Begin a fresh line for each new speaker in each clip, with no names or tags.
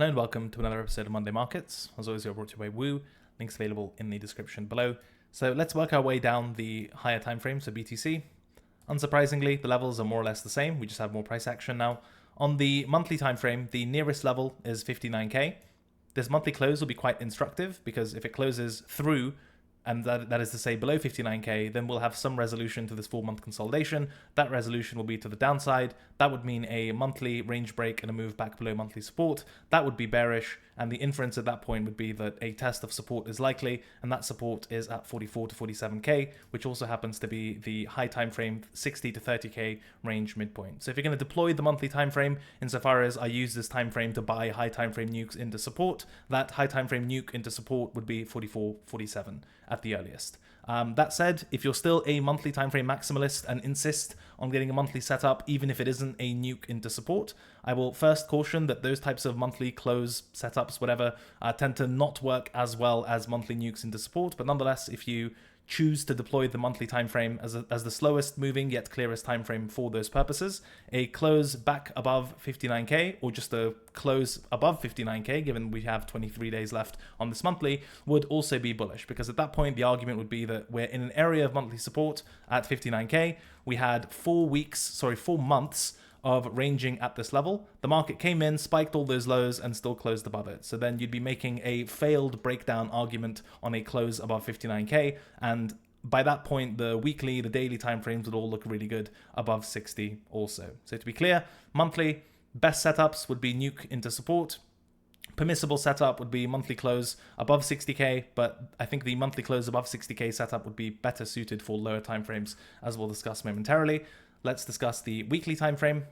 Hello and welcome to another episode of Monday Markets. As always, you're brought to you by Woo. Links available in the description below. So let's work our way down the higher time frame, so BTC. Unsurprisingly, the levels are more or less the same. We just have more price action now. On the monthly time frame, the nearest level is 59k. This monthly close will be quite instructive because if it closes through, and that is to say below 59k, then we'll have some resolution to this 4-month consolidation. That resolution will be to the downside. That would mean a monthly range break and a move back below monthly support. That would be bearish, and the inference at that point would be that a test of support is likely, and that support is at 44 to 47k, which also happens to be the high time frame 60 to 30k range midpoint. So if you're going to deploy the monthly time frame, insofar as I use this time frame to buy high time frame nukes into support, that high time frame nuke into support would be 44, 47 at the earliest. That said, if you're still a monthly time frame maximalist and insist on getting a monthly setup, even if it isn't a nuke into support, I will first caution that those types of monthly close setups, whatever, tend to not work as well as monthly nukes into support. But nonetheless, if you choose to deploy the monthly time frame as the slowest moving yet clearest time frame for those purposes, a close back above 59k or just a close above 59k, given we have 23 days left on this monthly, would also be bullish, because at that point the argument would be that we're in an area of monthly support at 59k. We had 4 months of ranging at this level. The market came in, spiked all those lows, and still closed above it. So then you'd be making a failed breakdown argument on a close above 59k, and by that point, the weekly, the daily timeframes would all look really good above 60 also. So to be clear, monthly, best setups would be nuke into support. Permissible setup would be monthly close above 60k, but I think the monthly close above 60k setup would be better suited for lower timeframes, as we'll discuss momentarily. Let's discuss the weekly time frame.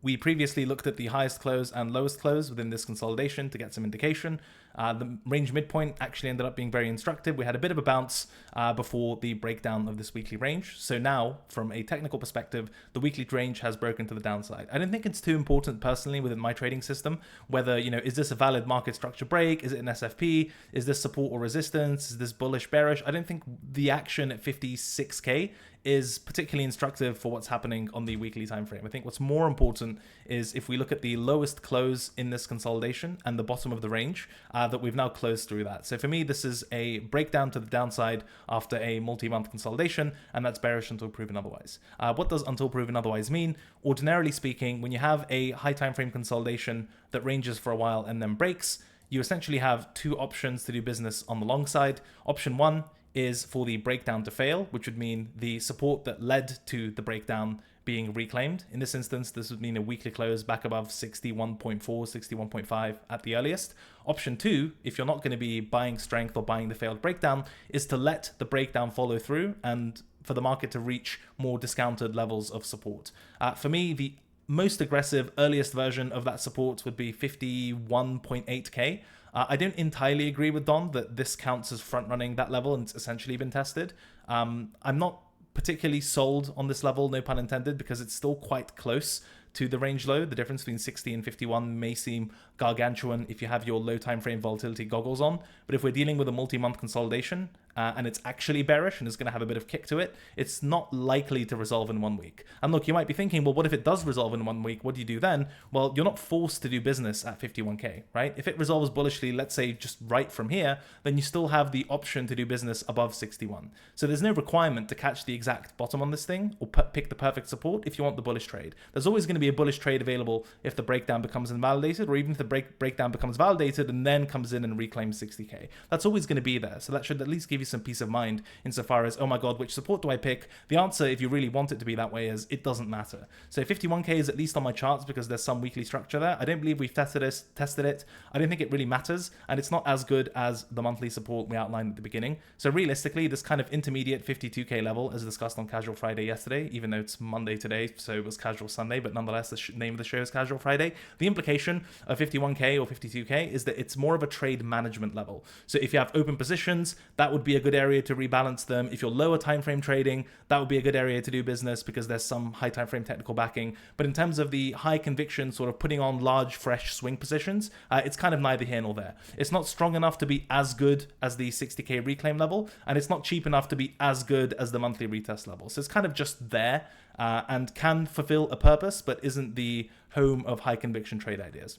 We previously looked at the highest close and lowest close within this consolidation to get some indication. The range midpoint actually ended up being very instructive. We had a bit of a bounce before the breakdown of this weekly range. So now, from a technical perspective, the weekly range has broken to the downside. I don't think it's too important personally within my trading system whether, is this a valid market structure break? Is it an SFP? Is this support or resistance? Is this bullish, bearish? I don't think the action at 56k is particularly instructive for what's happening on the weekly time frame. I think what's more important is if we look at the lowest close in this consolidation and the bottom of the range, that we've now closed through that. So for me, this is a breakdown to the downside after a multi-month consolidation, and that's bearish until proven otherwise. What does until proven otherwise mean? Ordinarily speaking, when you have a high time frame consolidation that ranges for a while and then breaks, you essentially have two options to do business on the long side. Option one is for the breakdown to fail, which would mean the support that led to the breakdown being reclaimed. In this instance, this would mean a weekly close back above 61.4, 61.5 at the earliest. Option two, if you're not going to be buying strength or buying the failed breakdown, is to let the breakdown follow through and for the market to reach more discounted levels of support. For me, the most aggressive earliest version of that support would be 51.8k. I don't entirely agree with Don that this counts as front running that level and it's essentially been tested. I'm not particularly sold on this level, no pun intended, because it's still quite close to the range low. The difference between 60 and 51 may seem gargantuan if you have your low time frame volatility goggles on, but if we're dealing with a multi-month consolidation and it's actually bearish and is going to have a bit of kick to it, it's not likely to resolve in 1 week. And look, you might be thinking, well, what if it does resolve in 1 week? What do you do then? Well, you're not forced to do business at 51k, right? If it resolves bullishly, let's say just right from here, then you still have the option to do business above 61. So there's no requirement to catch the exact bottom on this thing or pick the perfect support if you want the bullish trade. There's always going to be a bullish trade available if the breakdown becomes invalidated, or even if the breakdown becomes validated and then comes in and reclaims 60k. That's always going to be there. So that should at least give you some peace of mind insofar as, oh my God, which support do I pick? The answer, if you really want it to be that way, is it doesn't matter. So 51k is at least on my charts because there's some weekly structure there. I don't believe we've tested it. I don't think it really matters, and it's not as good as the monthly support we outlined at the beginning. So realistically, this kind of intermediate 52k level, as discussed on Casual Friday yesterday, even though it's Monday today, so it was Casual Sunday, but nonetheless, the name of the show is Casual Friday. The implication of 51k or 52k is that it's more of a trade management level. So if you have open positions, that would be a good area to rebalance them. If you're lower time frame trading, that would be a good area to do business because there's some high time frame technical backing. But in terms of the high conviction sort of putting on large fresh swing positions, it's kind of neither here nor there. It's not strong enough to be as good as the 60k reclaim level, and it's not cheap enough to be as good as the monthly retest level. So it's kind of just there and can fulfill a purpose, but isn't the home of high conviction trade ideas.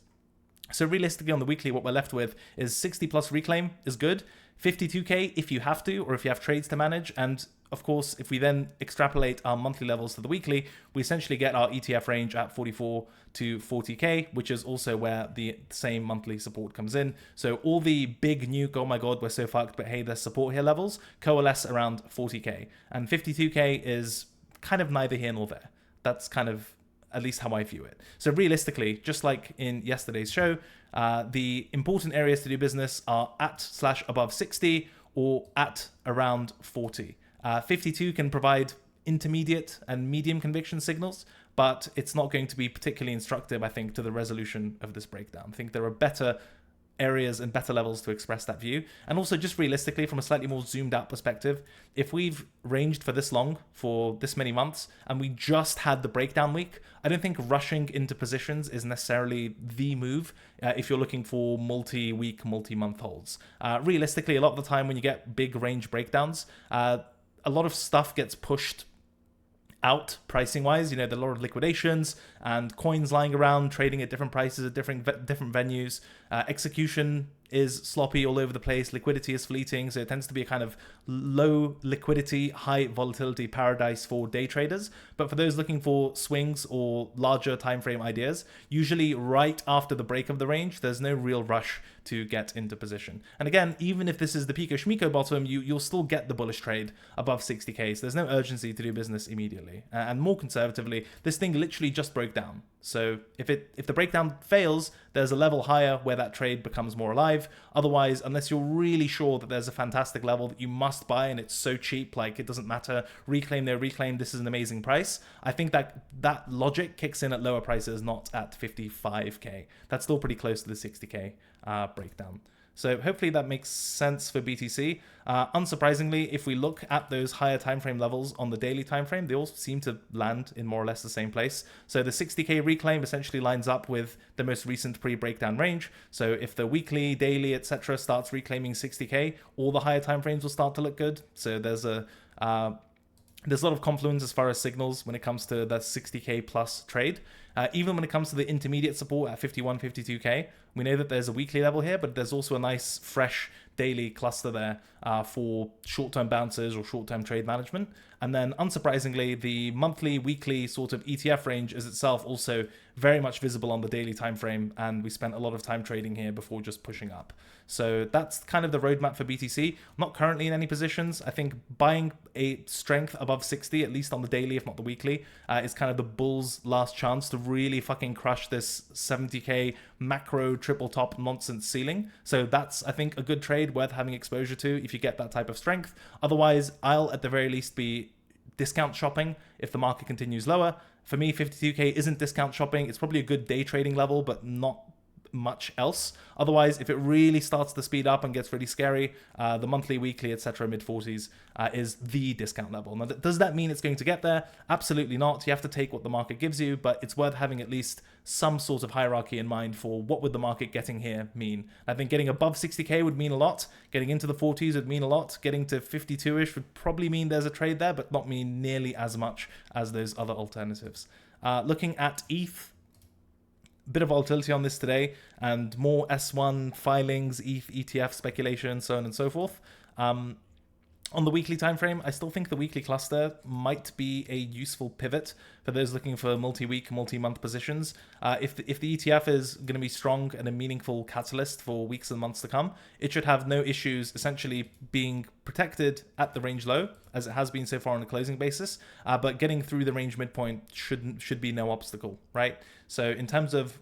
So realistically on the weekly, what we're left with is 60 plus reclaim is good, 52k if you have to, or if you have trades to manage. And of course, if we then extrapolate our monthly levels to the weekly, we essentially get our ETF range at 44 to 40k, which is also where the same monthly support comes in. So all the big nuke, oh my god, we're so fucked, but hey, there's support here levels coalesce around 40k. And 52k is kind of neither here nor there. That's kind of at least how I view it. So realistically, just like in yesterday's show, the important areas to do business are at/above 60 or at around 40. 52 can provide intermediate and medium conviction signals, but it's not going to be particularly instructive, I think, to the resolution of this breakdown. I think there are better areas and better levels to express that view. And also just realistically, from a slightly more zoomed out perspective, if we've ranged for this long, for this many months, and we just had the breakdown week, I don't think rushing into positions is necessarily the move if you're looking for multi-week, multi-month holds. Realistically, a lot of the time when you get big range breakdowns, a lot of stuff gets pushed out pricing wise. There are a lot of liquidations and coins lying around trading at different prices at different venues. Execution is sloppy all over the place. Liquidity is fleeting, so it tends to be a kind of low liquidity, high volatility paradise for day traders. But for those looking for swings or larger time frame ideas, usually right after the break of the range, there's no real rush to get into position. And again, even if this is the Pico Schmico bottom, you'll still get the bullish trade above 60k. So there's no urgency to do business immediately. And more conservatively, this thing literally just broke down. So if the breakdown fails, there's a level higher where that trade becomes more alive. Otherwise, unless you're really sure that there's a fantastic level that you must buy and it's so cheap, like it doesn't matter, reclaim, no reclaim, this is an amazing price, I think that logic kicks in at lower prices, not at 55k. That's still pretty close to the 60k breakdown. So hopefully that makes sense for BTC. Unsurprisingly, if we look at those higher time frame levels on the daily time frame, they all seem to land in more or less the same place. So the 60k reclaim essentially lines up with the most recent pre-breakdown range. So if the weekly, daily, etc. starts reclaiming 60k, all the higher time frames will start to look good. So there's a lot of confluence as far as signals when it comes to that 60k plus trade. Even when it comes to the intermediate support at 51, 52k, we know that there's a weekly level here, but there's also a nice fresh daily cluster there for short-term bounces or short-term trade management. And then unsurprisingly, the monthly, weekly sort of ETF range is itself also very much visible on the daily time frame, and we spent a lot of time trading here before just pushing up. So that's kind of the roadmap for BTC. I'm not currently in any positions. I think buying a strength above 60, at least on the daily, if not the weekly, is kind of the bull's last chance to really fucking crush this 70k macro triple top nonsense ceiling. So that's, I think, a good trade worth having exposure to if you get that type of strength. Otherwise, I'll at the very least be discount shopping if the market continues lower. For me, 52k isn't discount shopping. It's probably a good day trading level, but not much else. Otherwise, if it really starts to speed up and gets really scary, the monthly, weekly, etc., mid-40s is the discount level. Now, does that mean it's going to get there? Absolutely not. You have to take what the market gives you, but it's worth having at least some sort of hierarchy in mind for what would the market getting here mean. I think getting above 60k would mean a lot. Getting into the 40s would mean a lot. Getting to 52-ish would probably mean there's a trade there, but not mean nearly as much as those other alternatives. Looking at ETH, bit of volatility on this today and more S1 filings, ETH, ETF speculation, so on and so forth. On the weekly time frame, I still think the weekly cluster might be a useful pivot for those looking for multi-week, multi-month positions. If the ETF is going to be strong and a meaningful catalyst for weeks and months to come, it should have no issues essentially being protected at the range low, as it has been so far on a closing basis. But getting through the range midpoint should be no obstacle, right? So in terms of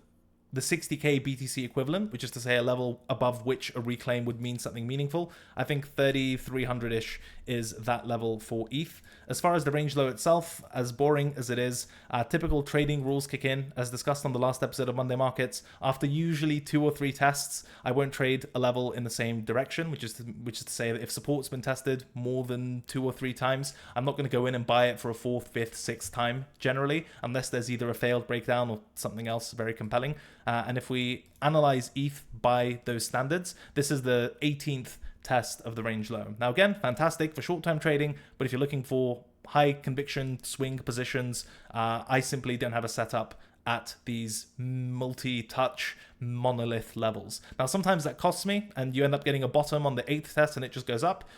the 60k BTC equivalent, which is to say a level above which a reclaim would mean something meaningful, I think 3,300-ish is that level for ETH. As far as the range low itself, as boring as it is, typical trading rules kick in. As discussed on the last episode of Monday Markets, after usually 2 or 3 tests, I won't trade a level in the same direction, which is to say that if support's been tested more than 2 or 3 times, I'm not going to go in and buy it for a 4th, 5th, 6th time generally, unless there's either a failed breakdown or something else very compelling. And if we analyze ETH by those standards, this is the 18th test of the range low. Now again, fantastic for short-term trading, but if you're looking for high conviction swing positions, I simply don't have a setup at these multi-touch monolith levels. Now, sometimes that costs me, and you end up getting a bottom on the 8th test and it just goes up.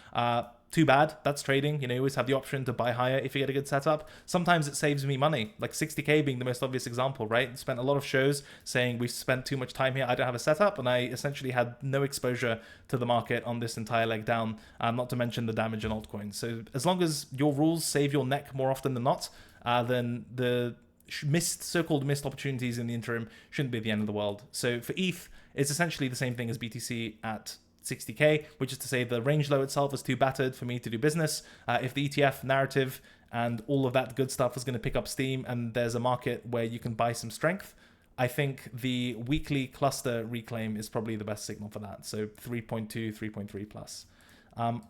Too bad, that's trading. You always have the option to buy higher if you get a good setup. Sometimes it saves me money, like 60K being the most obvious example, right? Spent a lot of shows saying we've spent too much time here, I don't have a setup, and I essentially had no exposure to the market on this entire leg down, not to mention the damage in altcoins. So as long as your rules save your neck more often than not, then the so-called missed opportunities in the interim shouldn't be the end of the world. So for ETH, it's essentially the same thing as BTC at 60K, which is to say the range low itself is too battered for me to do business. If the ETF narrative and all of that good stuff is going to pick up steam and there's a market where you can buy some strength, I think the weekly cluster reclaim is probably the best signal for that. So 3.2, 3.3 plus.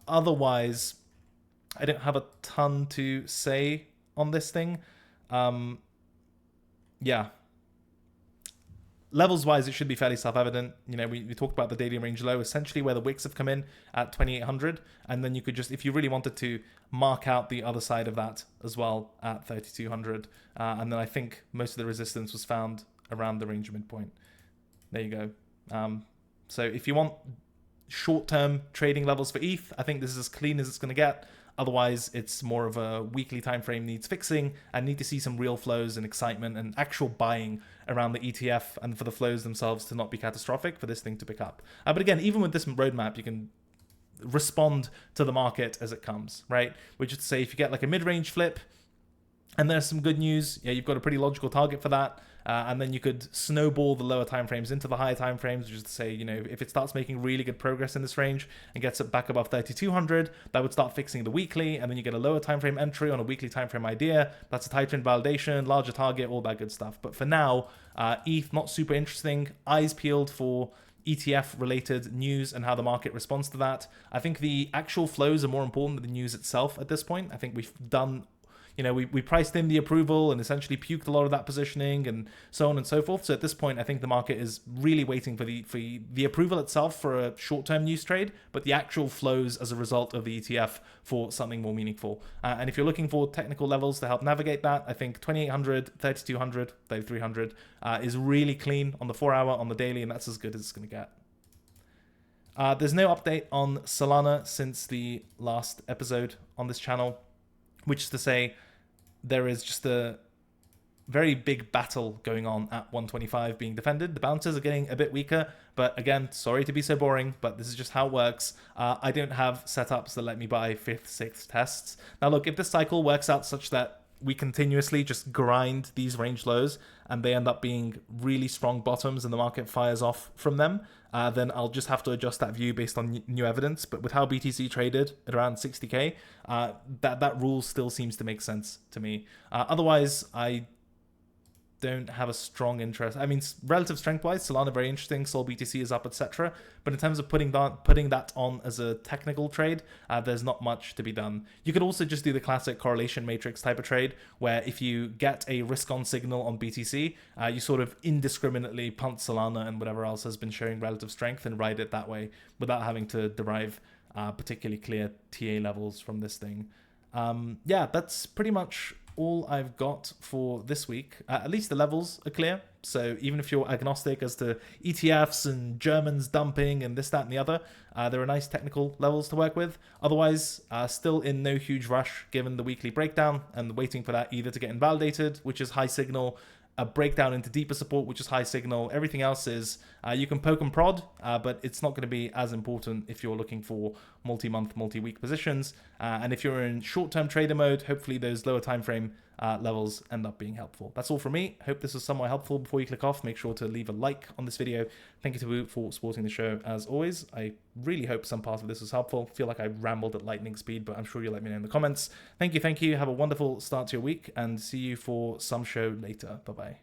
Otherwise, I don't have a ton to say on this thing. Yeah. Levels wise, it should be fairly self-evident. We talked about the daily range low, essentially where the wicks have come in at 2800, and then you could just, if you really wanted to, mark out the other side of that as well at 3200, and then I think most of the resistance was found around the range midpoint. There you go. So if you want short-term trading levels for ETH, I think this is as clean as it's going to get. Otherwise, it's more of a weekly time frame needs fixing and need to see some real flows and excitement and actual buying around the ETF, and for the flows themselves to not be catastrophic for this thing to pick up. But again, even with this roadmap, you can respond to the market as it comes, right? Which is to say, if you get like a mid-range flip and there's some good news, you've got a pretty logical target for that. And then you could snowball the lower timeframes into the higher timeframes, which is to say, if it starts making really good progress in this range and gets it back above 3200, that would start fixing the weekly, and then you get a lower timeframe entry on a weekly timeframe idea. That's a tight trend validation, larger target, all that good stuff. But for now, ETH, not super interesting. Eyes peeled for ETF related news and how the market responds to that. I think the actual flows are more important than the news itself at this point. I think we've done, we priced in the approval and essentially puked a lot of that positioning and so on and so forth. So at this point, I think the market is really waiting for the approval itself for a short-term news trade, but the actual flows as a result of the ETF for something more meaningful. And if you're looking for technical levels to help navigate that, I think 2800, 3200, 3300 is really clean on the 4-hour, on the daily, and that's as good as it's going to get. There's no update on Solana since the last episode on this channel, which is to say, there is just a very big battle going on at 125 being defended. The bouncers are getting a bit weaker, but again, sorry to be so boring, but this is just how it works. I don't have setups that let me buy 5th, 6th tests. Now look, if this cycle works out such that we continuously just grind these range lows and they end up being really strong bottoms and the market fires off from them, then I'll just have to adjust that view based on new evidence. But with how BTC traded at around 60K, that rule still seems to make sense to me. Otherwise, I don't have a strong interest. I mean, relative strength-wise, Solana very interesting, Sol BTC is up, etc. But in terms of putting that on as a technical trade, there's not much to be done. You could also just do the classic correlation matrix type of trade, where if you get a risk-on signal on BTC, you sort of indiscriminately punt Solana and whatever else has been showing relative strength and ride it that way without having to derive particularly clear TA levels from this thing. Yeah, that's pretty much all I've got for this week. At least the levels are clear. So even if you're agnostic as to ETFs and Germans dumping and this, that, and the other, there are nice technical levels to work with. Otherwise, still in no huge rush given the weekly breakdown and waiting for that either to get invalidated, which is high signal, a breakdown into deeper support, which is high signal. Everything else is, you can poke and prod, but it's not going to be as important if you're looking for multi-month, multi-week positions. And if you're in short-term trader mode, hopefully those lower time frame levels end up being helpful. That's all from me. Hope this was somewhat helpful. Before you click off, make sure to leave a like on this video. Thank you to Woo for supporting the show as always. I really hope some part of this was helpful. Feel like I rambled at lightning speed, but I'm sure you'll let me know in the comments. Thank you. Have a wonderful start to your week and see you for some show later. Bye-bye.